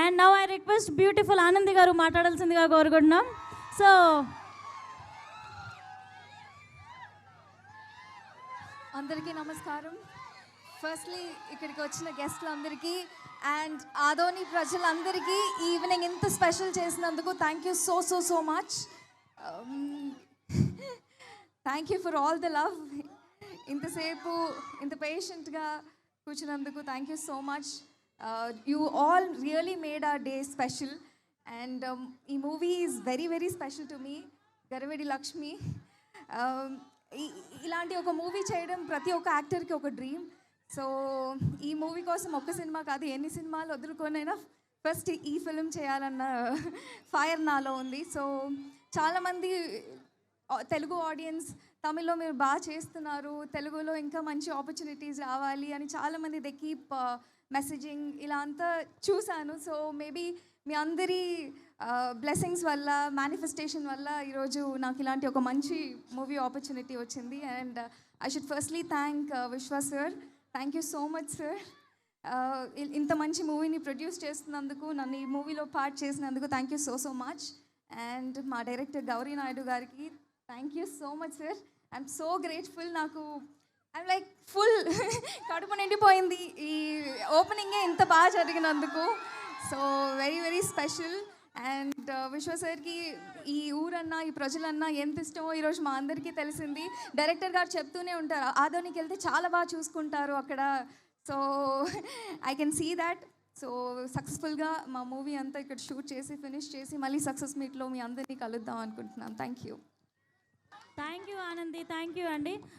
And now I request beautiful Anandi గారు మాట్లాడాల్సిందిగా కోరుకుంటున్నాం. సో అందరికీ నమస్కారం. ఫస్ట్లీ ఇక్కడికి వచ్చిన గెస్ట్లందరికీ అండ్ ఆదోని ప్రజలందరికీ ఈవినింగ్ ఇంత స్పెషల్ చేసినందుకు thank you so so so much. Thank you for all the love. ఇంతసేపు ఇంత పేషెంట్గా కూర్చున్నందుకు thank you so much. You all really made our day special and ఈ movie is very very special to me. గరవేడి లక్ష్మి. ఇలాంటి ఒక movie చేయడం ప్రతి ఒక్క యాక్టర్కి ఒక డ్రీమ్. సో ఈ మూవీ కోసం ఒక్క సినిమా కాదు, ఎన్ని సినిమాలు వదులుకొనైనా ఫస్ట్ ఈ ఫిలిం చేయాలన్న ఫైర్ నాలో ఉంది. సో చాలామంది తెలుగు ఆడియన్స్ తమిళ్లో మీరు బాగా చేస్తున్నారు, తెలుగులో ఇంకా మంచి ఆపర్చునిటీస్ రావాలి అని చాలామంది దే కీప్ మెసేజింగ్ ఇలా అంతా చూశాను. సో మేబీ మీ అందరి బ్లెస్సింగ్స్ వల్ల మేనిఫెస్టేషన్ వల్ల ఈరోజు నాకు ఇలాంటి ఒక మంచి మూవీ ఆపర్చునిటీ వచ్చింది. And I should firstly thank Vishwa sir. Thank you so much sir. ఇంత మంచి మూవీని ప్రొడ్యూస్ చేస్తున్నందుకు, నన్ను ఈ మూవీలో పార్ట్ చేసినందుకు thank you so so much. And మా డైరెక్టర్ గౌరీ నాయుడు గారికి thank you so much sir. I'm so grateful. నాకు ఐఎమ్ లైక్ ఫుల్ కడుపు నిండిపోయింది ఈ ఓపెనింగే ఇంత బాగా జరిగినందుకు. So very very special. And Vishwa సార్కి ఈ ఊరన్నా ఈ ప్రజలన్నా ఎంత ఇష్టమో ఈరోజు మా అందరికీ తెలిసింది. డైరెక్టర్ గారు చెప్తూనే ఉంటారు, ఆదోనికి వెళ్తే చాలా బాగా చూసుకుంటారు అక్కడ. So I can see that. So సక్సెస్ఫుల్గా మా మూవీ అంతా ఇక్కడ షూట్ చేసి ఫినిష్ చేసి మళ్ళీ సక్సెస్ మీట్లో మీ అందరినీ కలుద్దాం అనుకుంటున్నాను. Thank you Anandi, thank you అండి.